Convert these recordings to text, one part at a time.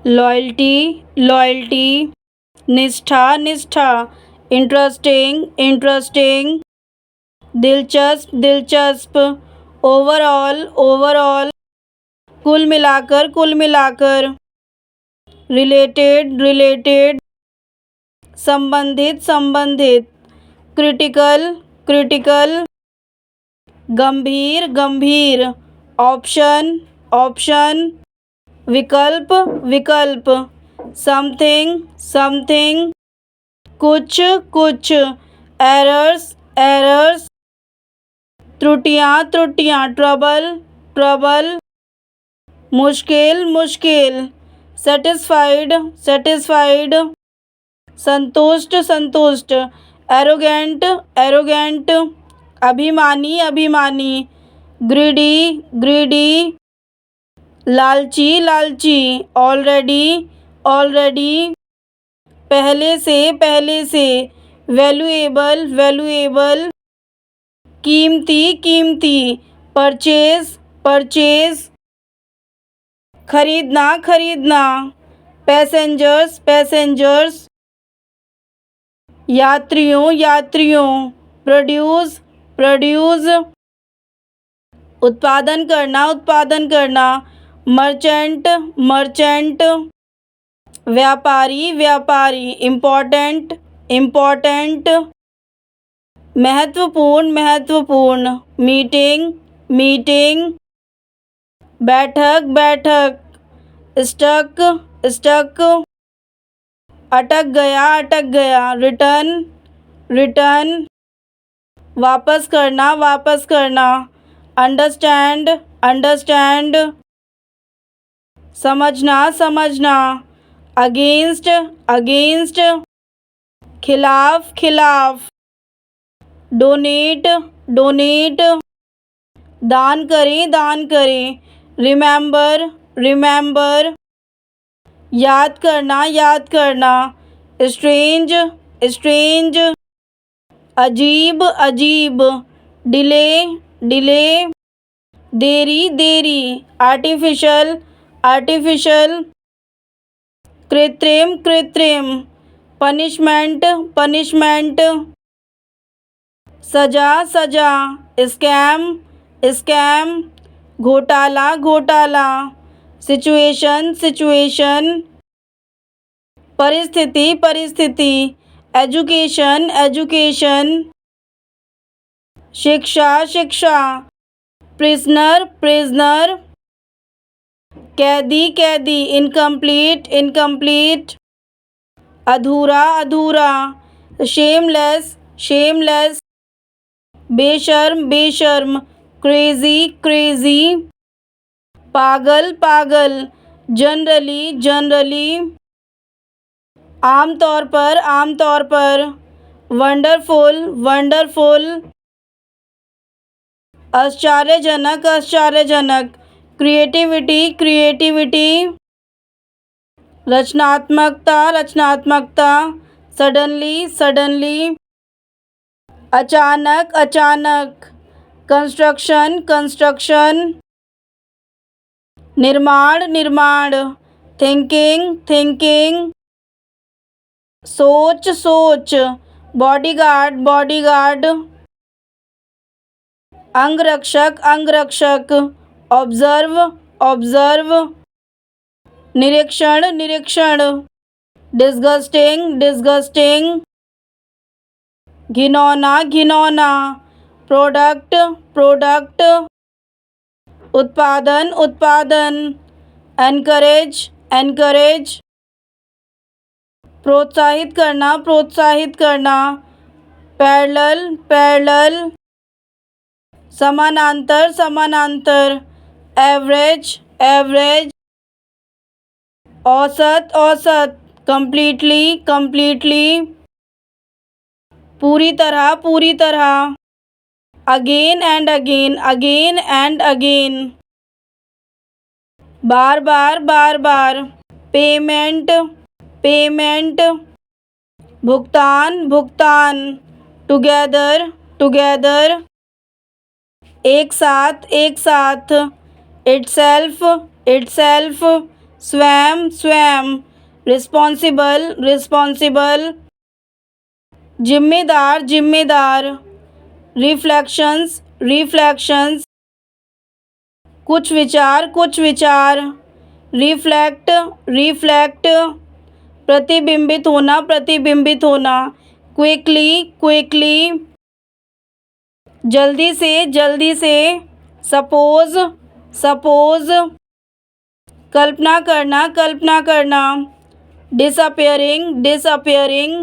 loyalty loyalty, निष्ठा निष्ठा, interesting interesting, दिलचस्प दिलचस्प, ओवरऑल ओवरऑल, कुल मिलाकर, रिलेटेड रिलेटेड, संबंधित संबंधित, क्रिटिकल क्रिटिकल, गंभीर गंभीर, ऑप्शन ऑप्शन, विकल्प विकल्प, समथिंग समथिंग, कुछ कुछ, एरर्स एरर्स, त्रुटियां त्रुटियां, ट्रबल ट्रबल, मुश्किल मुश्किल, सेटिस्फाइड सेटिस्फाइड, संतुष्ट संतुष्ट, एरोगेंट एरोगेंट, अभिमानी अभिमानी, ग्रीडी ग्रीडी, लालची लालची, ऑलरेडी ऑलरेडी, पहले से, वैल्यूएबल वैल्यूएबल, कीमती कीमती, परचेज परचेज, खरीदना खरीदना, पैसेंजर्स पैसेंजर्स, यात्रियों यात्रियों, प्रोड्यूस प्रोड्यूस, उत्पादन करना, मर्चेंट मर्चेंट, व्यापारी व्यापारी, इम्पोर्टेंट इम्पोर्टेंट, महत्वपूर्ण महत्वपूर्ण, मीटिंग मीटिंग, बैठक बैठक, स्टक स्टक, अटक गया, रिटर्न रिटर्न, वापस करना, अंडरस्टैंड अंडरस्टैंड, समझना, अगेंस्ट अगेंस्ट, खिलाफ, डोनेट दान करें, रिमेंबर, याद करना, स्ट्रेंज, अजीब, डिले, देरी, आर्टिफिशियल, कृत्रिम, पनिशमेंट, सजा, स्कैम, घोटाला, सिचुएशन, परिस्थिति, एजुकेशन, शिक्षा, प्रिजनर, कैदी, इनकम्प्लीट, अधूरा, शेमलेस, बेशर्म, क्रेजी, पागल, जनरली, आमतौर पर, वंडरफुल, आश्चर्यजनक, क्रिएटिविटी, रचनात्मकता, सडनली, अचानक, कंस्ट्रक्शन, निर्माण, थिंकिंग, सोच, बॉडीगार्ड, अंगरक्षक, ऑब्जर्व, निरीक्षण, डिस्गस्टिंग, घिनौना, प्रोडक्ट, उत्पादन, एनकरेज, प्रोत्साहित करना, पैरेलल, समानांतर, एवरेज, औसत, कंप्लीटली, पूरी तरह, again and again, bar bar, payment, भुगतान, टुगेदर, एक साथ, itself, swam, swam, responsible, responsible, जिम्मेदार, जिम्मेदार, reflections, reflections, कुछ विचार, कुछ विचार, reflect, reflect, प्रतिबिंबित होना, प्रतिबिंबित होना, quickly, quickly, जल्दी से, suppose, suppose, कल्पना करना, कल्पना करना, disappearing, disappearing,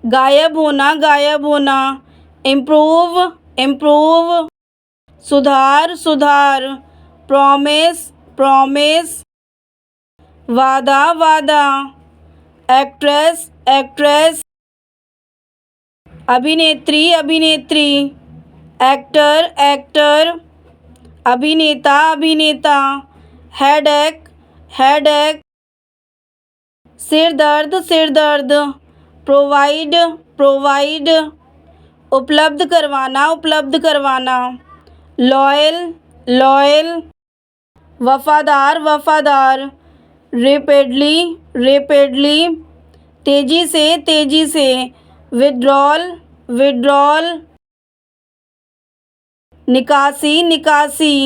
गायब होना, गायब होना, improve, improve, सुधार, सुधार, promise, promise, वादा, वादा, actress, actress, अभिनेत्री, अभिनेत्री, एक्टर, एक्टर, अभिनेता, अभिनेता, हेडेक, हेडेक, सिर दर्द, सिर दर्द, प्रोवाइड, प्रोवाइड, उपलब्ध करवाना, उपलब्ध करवाना, लॉयल, लॉयल, वफादार, वफादार, रेपिडली, रेपिडली, तेजी से, विड्रॉल, विड्रॉल, निकासी, निकासी,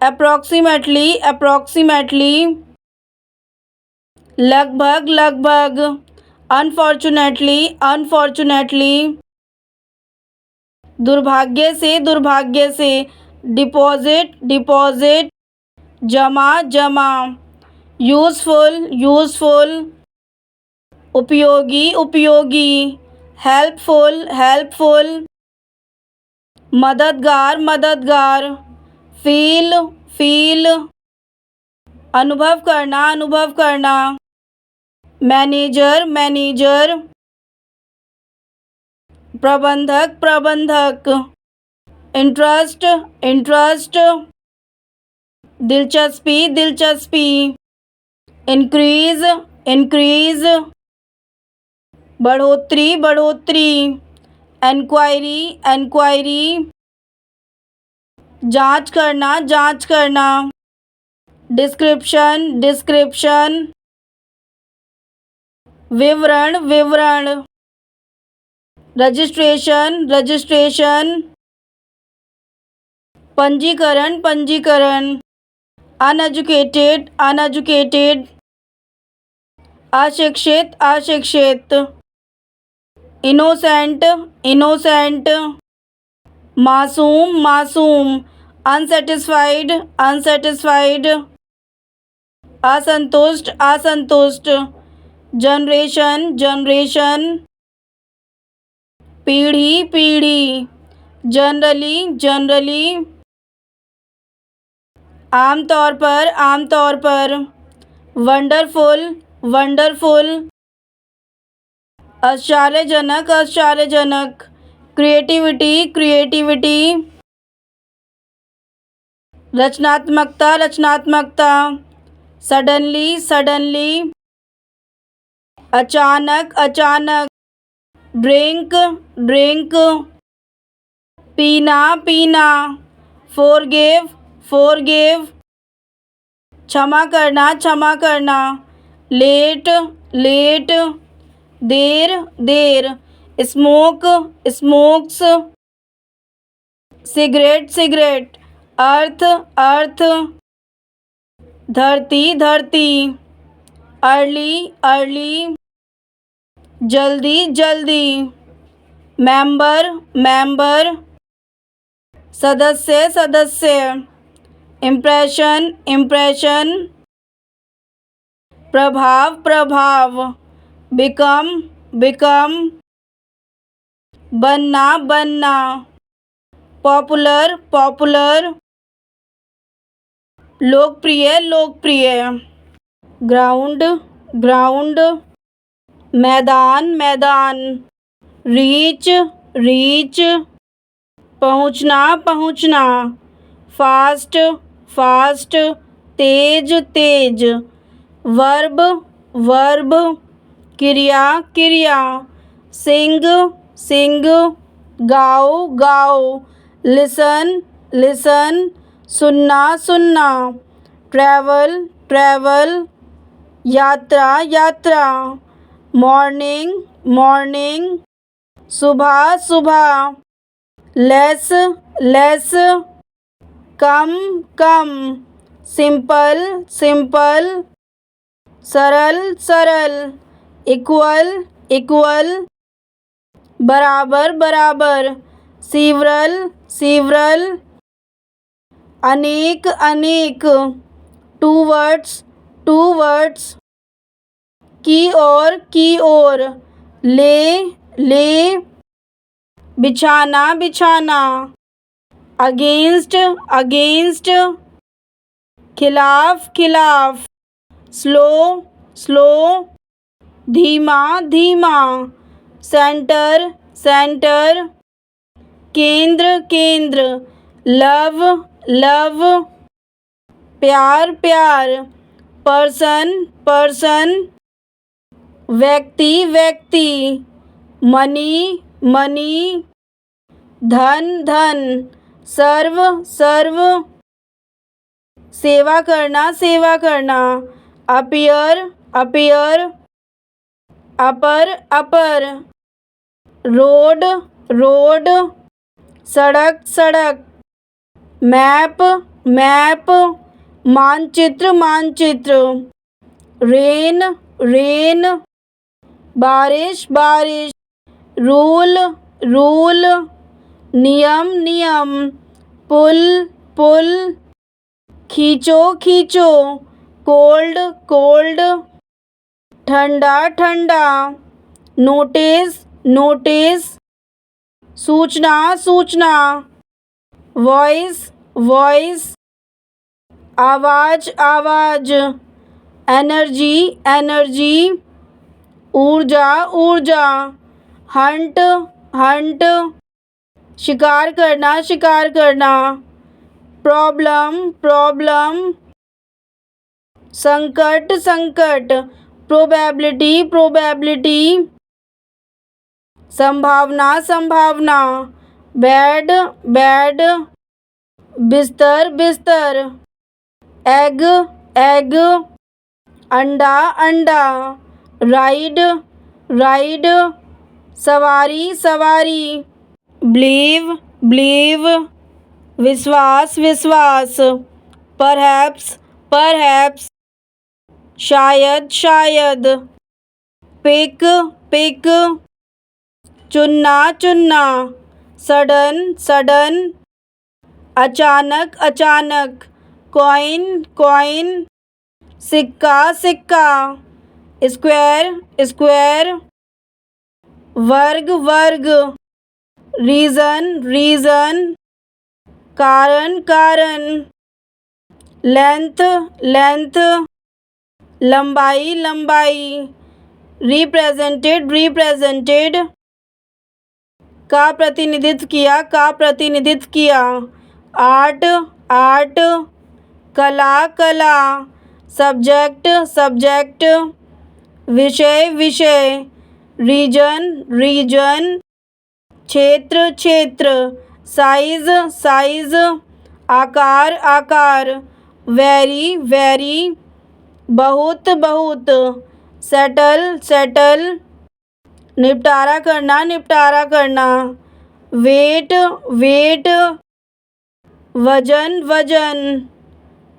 अप्रॉक्सीमेटली, अप्रॉक्सीमेटली, लगभग, लगभग, अनफॉर्चुनेटली, अनफॉर्चुनेटली, दुर्भाग्य से, डिपॉजिट, डिपॉजिट, जमा, जमा, यूज़फुल, यूज़फुल, उपयोगी, उपयोगी, हेल्पफुल, हेल्पफुल, मददगार, मददगार, फील, फील, अनुभव करना, अनुभव करना, मैनेजर, मैनेजर, प्रबंधक, प्रबंधक, इंटरेस्ट, इंटरेस्ट, दिलचस्पी, दिलचस्पी, इंक्रीज, इंक्रीज, बढ़ोतरी, बढ़ोतरी, इंक्वायरी, इंक्वायरी, जांच करना, जांच करना, डिस्क्रिप्शन, डिस्क्रिप्शन, विवरण, विवरण, रजिस्ट्रेशन, रजिस्ट्रेशन, पंजीकरण, पंजीकरण, अनएजुकेटेड, अनएजुकेटेड, अशिक्षित, अशिक्षित, इनोसेंट, इनोसेंट, मासूम, मासूम, अनसेटिस्फाइड, अनसेटिस्फाइड, असंतुष्ट, असंतुष्ट, जनरेशन, जनरेशन, पीढ़ी, पीढ़ी, जनरली, जनरली, आमतौर पर, आमतौर पर, वंडरफुल, वंडरफुल, आश्चर्यजनक, आश्चर्यजनक, क्रिएटिविटी, क्रिएटिविटी, रचनात्मकता, रचनात्मकता, सडनली, सडनली, अचानक, अचानक, ड्रिंक, ड्रिंक, पीना, पीना, फॉरगिव, फॉरगिव, क्षमा करना, क्षमा करना, लेट, लेट, देर, देर, स्मोक, स्मोक्स, सिगरेट, सिगरेट, अर्थ, अर्थ, धरती, धरती, अर्ली, अर्ली, जल्दी, जल्दी, मेंबर, मेंबर, सदस्य, सदस्य, इम्प्रेशन, इम्प्रेशन, प्रभाव, प्रभाव, बिकम, बिकम, बनना, बनना, पॉपुलर, पॉपुलर, लोकप्रिय, लोकप्रिय, ग्राउंड, ग्राउंड, मैदान, मैदान, रीच, रीच, पहुंचना, पहुंचना, फास्ट, फास्ट, तेज, तेज, वर्ब, वर्ब, क्रिया, क्रिया, सिंग, सिंग, गाओ, गाओ, लिसन, लिसन, सुनना, सुनना, ट्रैवल ट्रैवल, यात्रा यात्रा, मॉर्निंग मॉर्निंग, सुबह सुबह, लेस लेस, कम कम, सिंपल सिंपल, सरल सरल, इक्वल इक्वल, बराबर बराबर, सीवरल सीवरल, अनेक अनेक, टूवर्ड्स टूवर्ड्स, की ओर, ले ले, बिछाना बिछाना, अगेंस्ट अगेंस्ट, खिलाफ खिलाफ, स्लो स्लो, धीमा धीमा, सेंटर सेंटर, केंद्र केंद्र, लव लव, प्यार प्यार, पर्सन पर्सन, व्यक्ति व्यक्ति, मनी मनी, धन धन, सर्व सर्व, सेवा करना, अपीयर अपीयर, अपर अपर, रोड रोड, सड़क सड़क, मैप मैप, मानचित्र मानचित्र, रेन रेन, बारिश बारिश, रूल रूल, नियम नियम, पुल पुल, खींचो खींचो, कोल्ड कोल्ड, ठंडा ठंडा, नोटिस नोटिस, सूचना सूचना, वॉइस वॉइस, आवाज़ आवाज़, एनर्जी एनर्जी, ऊर्जा ऊर्जा, हंट हंट, शिकार करना, प्रॉब्लम प्रॉब्लम, संकट संकट, प्रोबेबिलिटी प्रोबेबिलिटी, संभावना संभावना, बेड बेड, बिस्तर बिस्तर, एग एग, अंडा अंडा, राइड राइड, सवारी सवारी, बिलीव बिलीव, विश्वास विश्वास, परहैप्स परहैप्स, शायद शायद, पिक पिक, चुनना चुनना, सडन सडन, अचानक अचानक, कॉइन कॉइन, सिक्का सिक्का, स्क्वायर स्क्वायर, वर्ग वर्ग, रीज़न रीज़न, कारण कारण, लेंथ लेंथ, लंबाई लंबाई, रिप्रेजेंटेड, का प्रतिनिधित्व किया, आर्ट आर्ट, कला कला, सब्जेक्ट, विषय, रीजन, क्षेत्र, साइज, आकार, वेरी, बहुत सेटल, निपटारा करना, वेट वजन,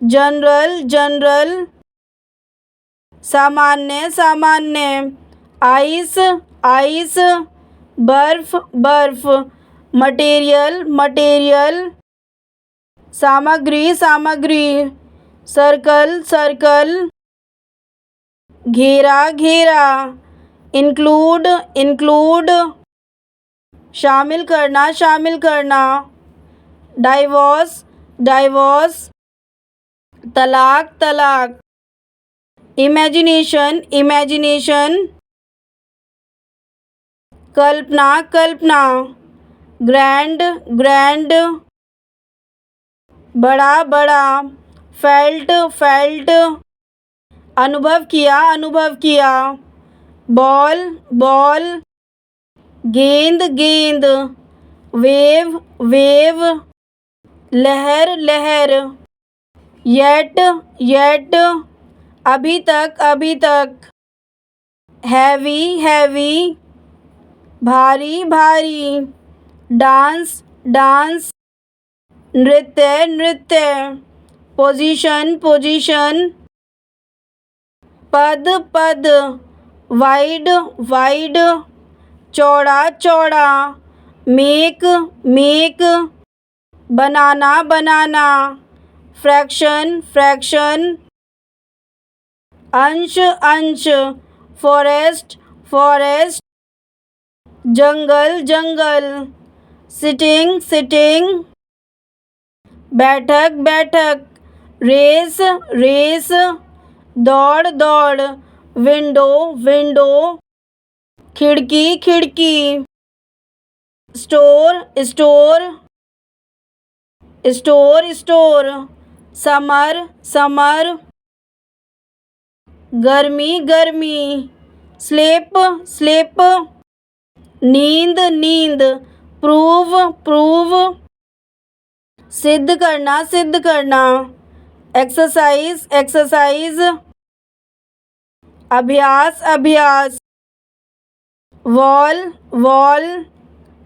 जनरल, सामान्य, आइस, बर्फ, मटेरियल, सामग्री, सर्कल, घेरा, इंक्लूड, शामिल करना, डाइवोर्स, तलाक, इमेजिनेशन, कल्पना, ग्रैंड, बड़ा, फेल्ट, अनुभव किया, बॉल, गेंद, वेव, लहर, येट अभी तक हैवी भारी डांस नृत्य पोजीशन पद वाइड चौड़ा मेक बनाना फ्रैक्शन अंश फॉरेस्ट जंगल सिटिंग बैठक रेस दौड़ विंडो खिड़की स्टोर समर गर्मी स्लीप नींद प्रूव सिद्ध करना एक्सरसाइज अभ्यास वॉल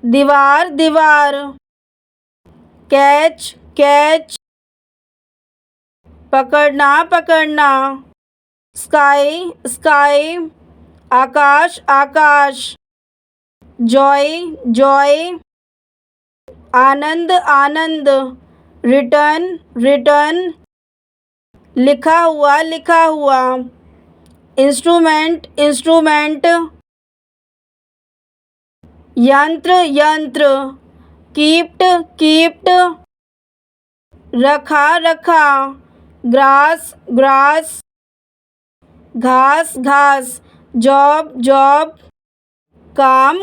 दीवार कैच पकड़ना स्काई आकाश जॉय आनंद रिटर्न लिखा हुआ इंस्ट्रूमेंट यंत्र कीप्ड रखा ग्रास घास जॉब काम